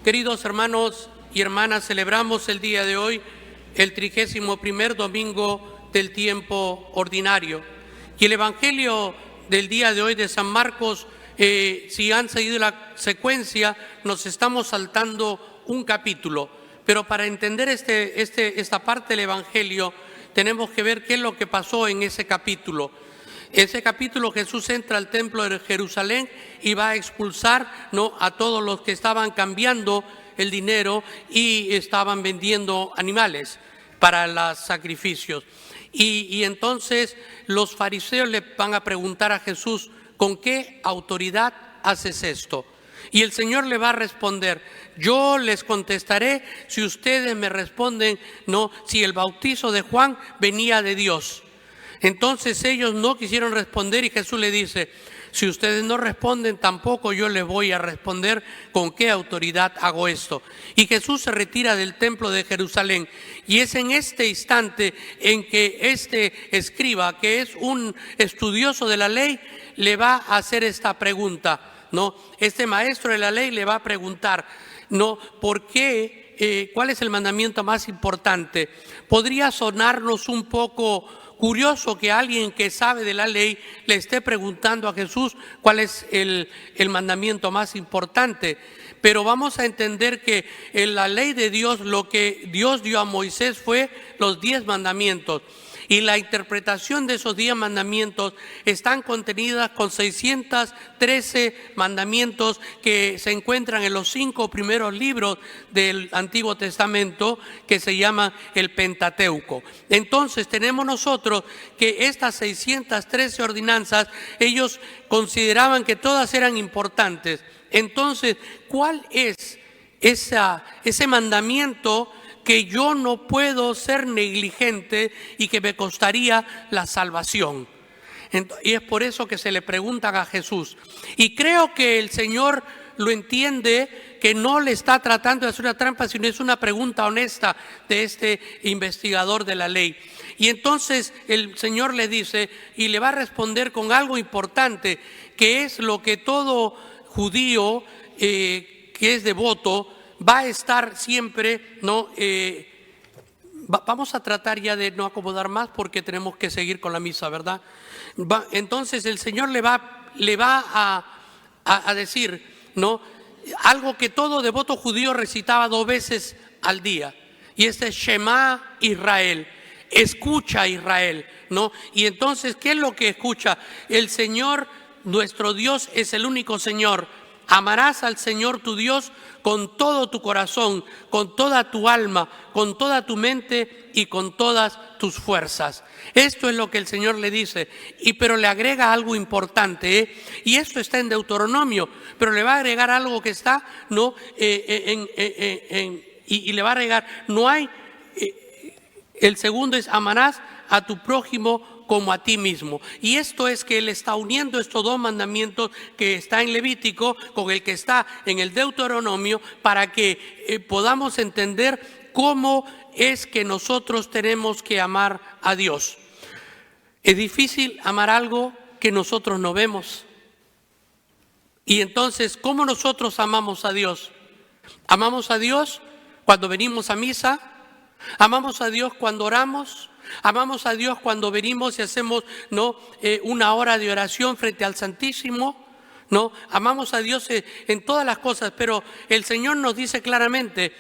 Queridos hermanos y hermanas, celebramos el día de hoy el 31º domingo del tiempo ordinario. Y el Evangelio del día de hoy de San Marcos, si han seguido la secuencia, nos estamos saltando un capítulo. Pero para entender esta parte del Evangelio, tenemos que ver qué es lo que pasó en ese capítulo. Ese capítulo Jesús entra al templo de Jerusalén y va a expulsar, a todos los que estaban cambiando el dinero y estaban vendiendo animales para los sacrificios. Y entonces los fariseos le van a preguntar a Jesús, ¿con qué autoridad haces esto? Y el Señor le va a responder, yo les contestaré si ustedes me responden, si el bautizo de Juan venía de Dios. Entonces ellos no quisieron responder y Jesús le dice, si ustedes no responden, tampoco yo les voy a responder con qué autoridad hago esto. Y Jesús se retira del templo de Jerusalén. Y es en este instante en que este escriba, que es un estudioso de la ley, le va a hacer esta pregunta, Este maestro de la ley le va a preguntar, ¿por qué? ¿Cuál es el mandamiento más importante? Podría sonarnos un poco curioso que alguien que sabe de la ley le esté preguntando a Jesús cuál es el mandamiento más importante. Pero vamos a entender que en la ley de Dios, lo que Dios dio a Moisés fue los 10 mandamientos. Y la interpretación de esos 10 mandamientos están contenidas con 613 mandamientos que se encuentran en los 5 primeros libros del Antiguo Testamento, que se llama el Pentateuco. Entonces tenemos nosotros que estas 613 ordenanzas, ellos consideraban que todas eran importantes. Entonces, ¿cuál es ese mandamiento que yo no puedo ser negligente y que me costaría la salvación? Y es por eso que se le preguntan a Jesús. Y creo que el Señor lo entiende, que no le está tratando de hacer una trampa, sino es una pregunta honesta de este investigador de la ley. Y entonces el Señor le dice y le va a responder con algo importante, que es lo que todo judío que es devoto va a estar siempre, vamos a tratar ya de no acomodar más porque tenemos que seguir con la misa, ¿verdad? Entonces el Señor le va a decir, algo que todo devoto judío recitaba 2 veces al día. Y este es Shema Israel, escucha Israel, Y entonces, ¿qué es lo que escucha? El Señor, nuestro Dios, es el único Señor. Amarás al Señor tu Dios con todo tu corazón, con toda tu alma, con toda tu mente y con todas tus fuerzas. Esto es lo que el Señor le dice, pero le agrega algo importante, y esto está en Deuteronomio, pero le va a agregar algo que está, y le va a agregar, el segundo es amarás a tu prójimo como a ti mismo. Y esto es que Él está uniendo estos 2 mandamientos que está en Levítico con el que está en el Deuteronomio para que podamos entender cómo es que nosotros tenemos que amar a Dios. Es difícil amar algo que nosotros no vemos. Y entonces, ¿cómo nosotros amamos a Dios? Amamos a Dios cuando venimos a misa, amamos a Dios cuando oramos, amamos a Dios cuando venimos y hacemos una hora de oración frente al Santísimo, amamos a Dios en todas las cosas, pero el Señor nos dice claramente,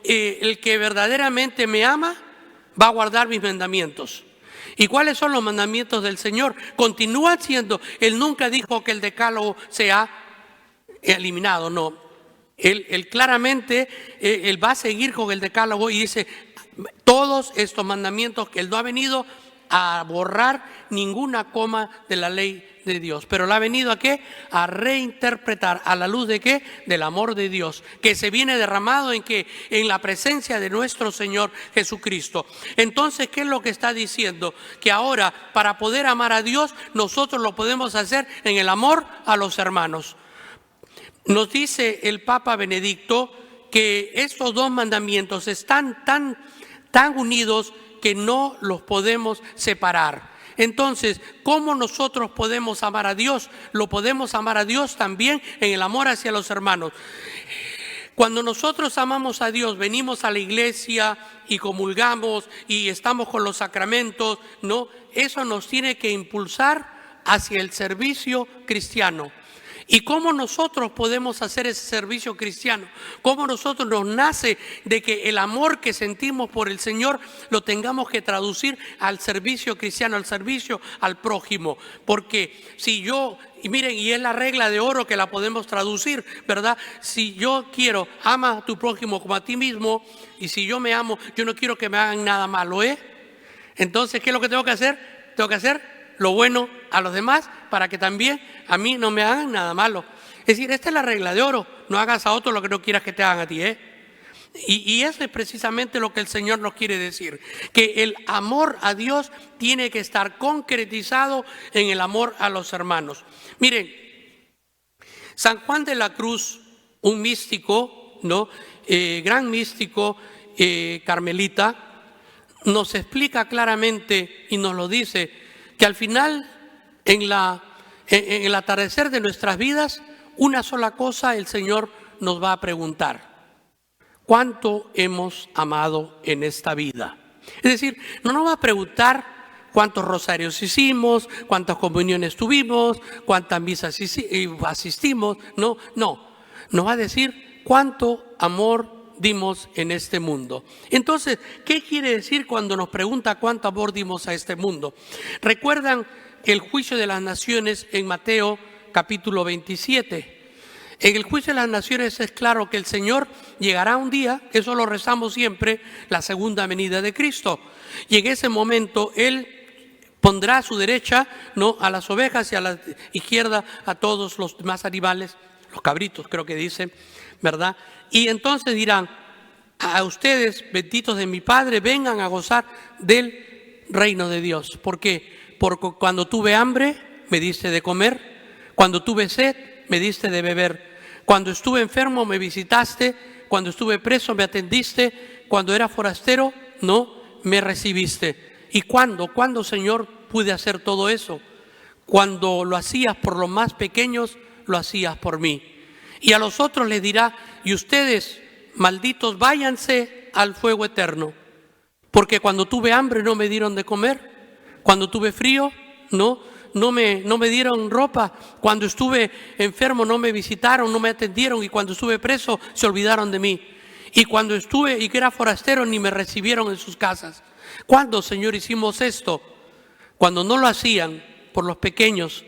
el que verdaderamente me ama va a guardar mis mandamientos. ¿Y cuáles son los mandamientos del Señor? Continúan siendo, Él nunca dijo que el decálogo sea eliminado, no. Él claramente, Él va a seguir con el decálogo y dice, todos estos mandamientos que Él no ha venido a borrar ninguna coma de la ley de Dios, pero la ha venido ¿a qué? A reinterpretar a la luz de ¿qué? Del amor de Dios, que se viene derramado en ¿qué? En la presencia de nuestro Señor Jesucristo. Entonces, ¿qué es lo que está diciendo? Que ahora, para poder amar a Dios, nosotros lo podemos hacer en el amor a los hermanos. Nos dice el Papa Benedicto que estos 2 mandamientos están tan unidos que no los podemos separar. Entonces, ¿cómo nosotros podemos amar a Dios? Lo podemos amar a Dios también en el amor hacia los hermanos. Cuando nosotros amamos a Dios, venimos a la iglesia y comulgamos y estamos con los sacramentos, ¿no? Eso nos tiene que impulsar hacia el servicio cristiano. ¿Y cómo nosotros podemos hacer ese servicio cristiano? ¿Cómo nosotros nos nace de que el amor que sentimos por el Señor lo tengamos que traducir al servicio cristiano, al servicio al prójimo? Porque si yo, y miren, y es la regla de oro que la podemos traducir, ¿verdad? Si yo quiero, ama a tu prójimo como a ti mismo, y si yo me amo, yo no quiero que me hagan nada malo, ¿eh? Entonces, ¿qué es lo que tengo que hacer? Tengo que hacer lo bueno a los demás para que también a mí no me hagan nada malo. Es decir, esta es la regla de oro. No hagas a otro lo que no quieras que te hagan a ti, ¿eh? Y eso es precisamente lo que el Señor nos quiere decir, que el amor a Dios tiene que estar concretizado en el amor a los hermanos. Miren, San Juan de la Cruz, un místico, ¿no? Gran místico carmelita, nos explica claramente y nos lo dice, que al final, en el atardecer de nuestras vidas, una sola cosa el Señor nos va a preguntar: ¿cuánto hemos amado en esta vida? Es decir, no nos va a preguntar cuántos rosarios hicimos, cuántas comuniones tuvimos, cuántas misas asistimos, no, nos va a decir cuánto amor dimos en este mundo. Entonces, ¿qué quiere decir cuando nos pregunta cuánto amor dimos a este mundo? ¿Recuerdan el juicio de las naciones en Mateo capítulo 27? En el juicio de las naciones es claro que el Señor llegará un día, eso lo rezamos siempre, la segunda venida de Cristo. Y en ese momento Él pondrá a su derecha, ¿no?, a las ovejas y a la izquierda a todos los demás animales, los cabritos creo que dice, ¿verdad? Y entonces dirán: a ustedes, benditos de mi Padre, vengan a gozar del reino de Dios. ¿Por qué? Porque cuando tuve hambre, me diste de comer. Cuando tuve sed, me diste de beber. Cuando estuve enfermo, me visitaste. Cuando estuve preso, me atendiste. Cuando era forastero, no, me recibiste. ¿Y cuándo, Señor, pude hacer todo eso? Cuando lo hacías por los más pequeños, lo hacías por mí. Y a los otros les dirá: y ustedes, malditos, váyanse al fuego eterno. Porque cuando tuve hambre no me dieron de comer. Cuando tuve frío, no me dieron ropa. Cuando estuve enfermo no me visitaron, no me atendieron. Y cuando estuve preso se olvidaron de mí. Y cuando estuve y que era forastero ni me recibieron en sus casas. ¿Cuándo, Señor, hicimos esto? Cuando no lo hacían por los pequeños,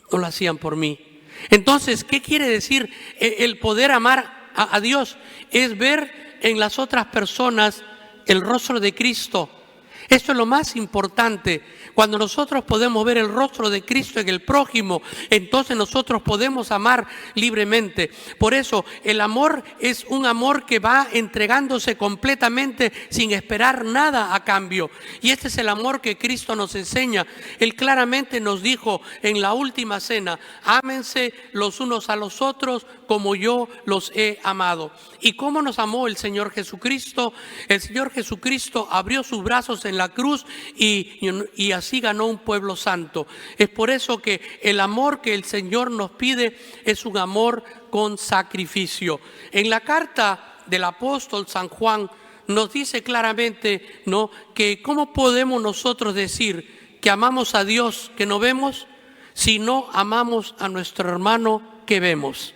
no lo hacían por mí. Entonces, ¿qué quiere decir el poder amar a Dios? Es ver en las otras personas el rostro de Cristo. Esto es lo más importante. Cuando nosotros podemos ver el rostro de Cristo en el prójimo, entonces nosotros podemos amar libremente. Por eso el amor es un amor que va entregándose completamente sin esperar nada a cambio. Y este es el amor que Cristo nos enseña. Él claramente nos dijo en la última cena: ámense los unos a los otros como yo los he amado. ¿Y cómo nos amó el Señor Jesucristo? El Señor Jesucristo abrió sus brazos en la cruz y así ganó un pueblo santo. Es por eso que el amor que el Señor nos pide es un amor con sacrificio. En la carta del apóstol San Juan nos dice claramente, ¿no?, que cómo podemos nosotros decir que amamos a Dios que no vemos si no amamos a nuestro hermano que vemos.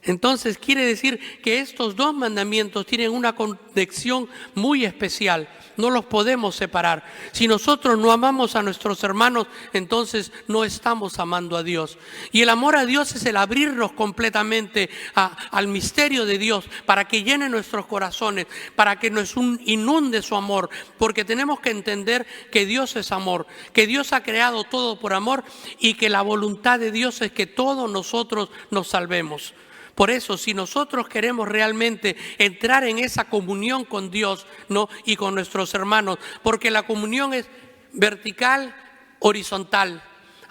Entonces quiere decir que estos dos mandamientos tienen una conexión muy especial. No los podemos separar. Si nosotros no amamos a nuestros hermanos, entonces no estamos amando a Dios. Y el amor a Dios es el abrirnos completamente al misterio de Dios, para que llene nuestros corazones, para que nos inunde su amor. Porque tenemos que entender que Dios es amor, que Dios ha creado todo por amor y que la voluntad de Dios es que todos nosotros nos salvemos. Por eso, si nosotros queremos realmente entrar en esa comunión con Dios, ¿no?, y con nuestros hermanos, porque la comunión es vertical, horizontal,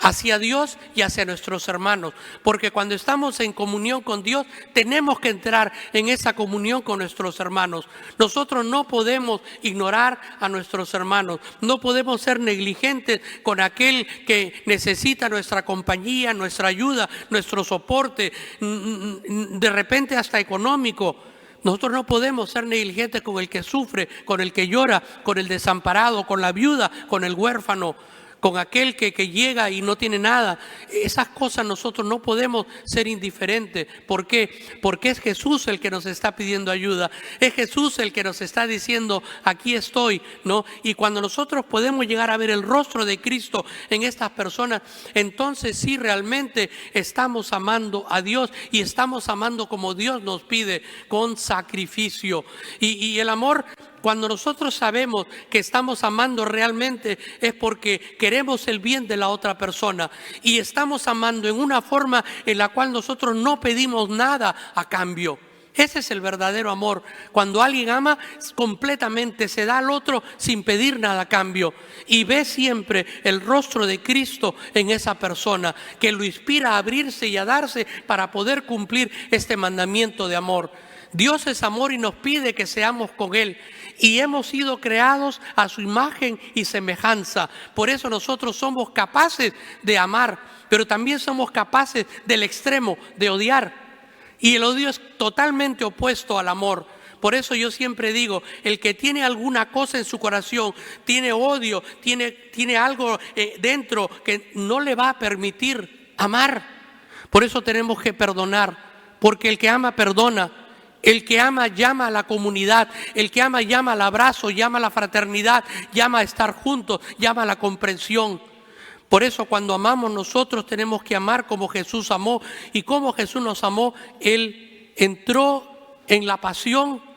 hacia Dios y hacia nuestros hermanos. Porque cuando estamos en comunión con Dios, tenemos que entrar en esa comunión con nuestros hermanos. Nosotros no podemos ignorar a nuestros hermanos, no podemos ser negligentes con aquel que necesita nuestra compañía, nuestra ayuda, nuestro soporte, de repente hasta económico. Nosotros no podemos ser negligentes con el que sufre, con el que llora, con el desamparado, con la viuda, con el huérfano, con aquel que llega y no tiene nada. Esas cosas nosotros no podemos ser indiferentes. ¿Por qué? Porque es Jesús el que nos está pidiendo ayuda. Es Jesús el que nos está diciendo, aquí estoy, ¿no? Y cuando nosotros podemos llegar a ver el rostro de Cristo en estas personas, entonces sí realmente estamos amando a Dios y estamos amando como Dios nos pide, con sacrificio. Y el amor, cuando nosotros sabemos que estamos amando realmente, es porque queremos el bien de la otra persona y estamos amando en una forma en la cual nosotros no pedimos nada a cambio. Ese es el verdadero amor. Cuando alguien ama completamente, se da al otro sin pedir nada a cambio y ve siempre el rostro de Cristo en esa persona, que lo inspira a abrirse y a darse para poder cumplir este mandamiento de amor. Dios es amor y nos pide que seamos con Él. Y hemos sido creados a su imagen y semejanza. Por eso nosotros somos capaces de amar, pero también somos capaces del extremo de odiar. Y el odio es totalmente opuesto al amor. Por eso yo siempre digo, el que tiene alguna cosa en su corazón, tiene odio, tiene algo dentro que no le va a permitir amar. Por eso tenemos que perdonar, porque el que ama perdona. El que ama llama a la comunidad, el que ama llama al abrazo, llama a la fraternidad, llama a estar juntos, llama a la comprensión. Por eso cuando amamos nosotros tenemos que amar como Jesús amó. Y como Jesús nos amó, Él entró en la pasión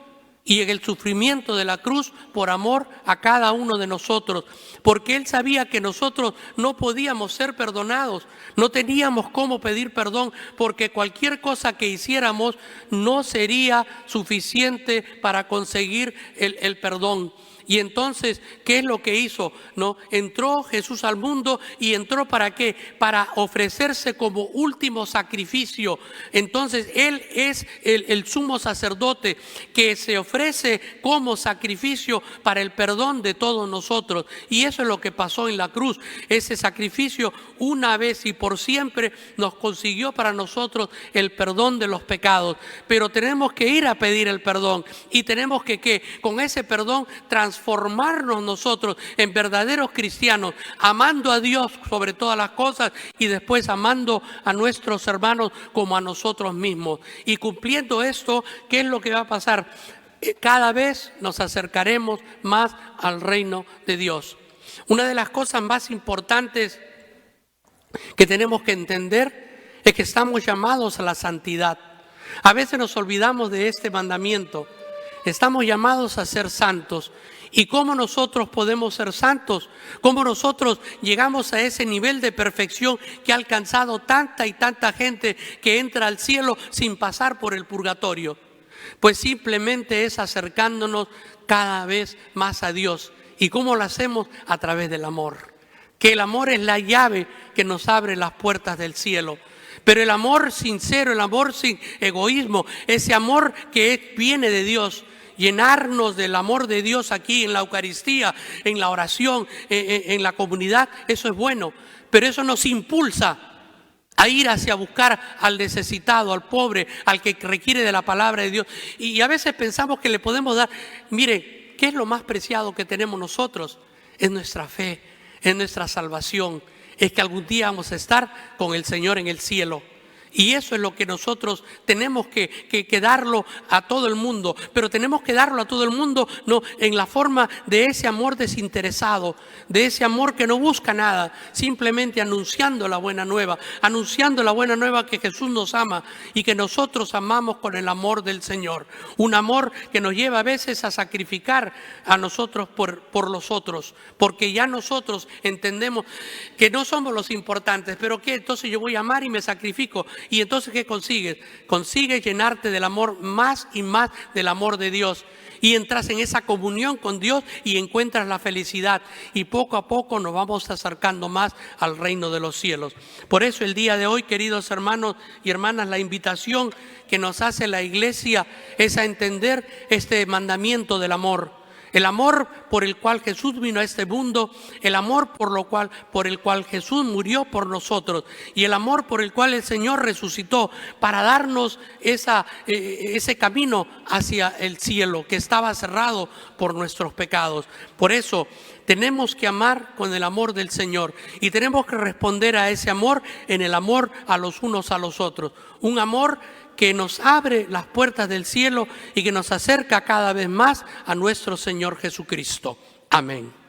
y en el sufrimiento de la cruz por amor a cada uno de nosotros. Porque Él sabía que nosotros no podíamos ser perdonados, no teníamos cómo pedir perdón, porque cualquier cosa que hiciéramos no sería suficiente para conseguir el perdón. Y entonces, ¿qué es lo que hizo? ¿No? Entró Jesús al mundo y entró ¿para qué? Para ofrecerse como último sacrificio. Entonces, Él es el sumo sacerdote que se ofrece como sacrificio para el perdón de todos nosotros. Y eso es lo que pasó en la cruz. Ese sacrificio una vez y por siempre nos consiguió para nosotros el perdón de los pecados. Pero tenemos que ir a pedir el perdón y tenemos que con ese perdón transformarnos nosotros en verdaderos cristianos, amando a Dios sobre todas las cosas y después amando a nuestros hermanos como a nosotros mismos. Y cumpliendo esto, ¿qué es lo que va a pasar? Cada vez nos acercaremos más al reino de Dios. Una de las cosas más importantes que tenemos que entender es que estamos llamados a la santidad. A veces nos olvidamos de este mandamiento. Estamos llamados a ser santos. ¿Y cómo nosotros podemos ser santos? ¿Cómo nosotros llegamos a ese nivel de perfección que ha alcanzado tanta y tanta gente que entra al cielo sin pasar por el purgatorio? Pues simplemente es acercándonos cada vez más a Dios. ¿Y cómo lo hacemos? A través del amor. Que el amor es la llave que nos abre las puertas del cielo. Pero el amor sincero, el amor sin egoísmo, ese amor que viene de Dios, llenarnos del amor de Dios aquí en la Eucaristía, en la oración, en la comunidad, eso es bueno. Pero eso nos impulsa a ir hacia buscar al necesitado, al pobre, al que requiere de la palabra de Dios. Y a veces pensamos que le podemos dar, mire, ¿qué es lo más preciado que tenemos nosotros? Es nuestra fe, es nuestra salvación. Es que algún día vamos a estar con el Señor en el cielo. Y eso es lo que nosotros tenemos que darlo a todo el mundo. Pero tenemos que darlo a todo el mundo no en la forma de ese amor desinteresado, de ese amor que no busca nada, simplemente anunciando la buena nueva que Jesús nos ama y que nosotros amamos con el amor del Señor. Un amor que nos lleva a veces a sacrificar a nosotros por los otros, porque ya nosotros entendemos que no somos los importantes, pero que entonces yo voy a amar y me sacrifico. Y entonces, ¿qué consigues? Consigues llenarte del amor más y más del amor de Dios. Y entras en esa comunión con Dios y encuentras la felicidad. Y poco a poco nos vamos acercando más al reino de los cielos. Por eso el día de hoy, queridos hermanos y hermanas, la invitación que nos hace la iglesia es a entender este mandamiento del amor. El amor por el cual Jesús vino a este mundo, el amor por el cual Jesús murió por nosotros y el amor por el cual el Señor resucitó para darnos ese camino hacia el cielo que estaba cerrado por nuestros pecados. Por eso tenemos que amar con el amor del Señor y tenemos que responder a ese amor en el amor a los unos a los otros. Un amor que nos abre las puertas del cielo y que nos acerca cada vez más a nuestro Señor Jesucristo. Amén.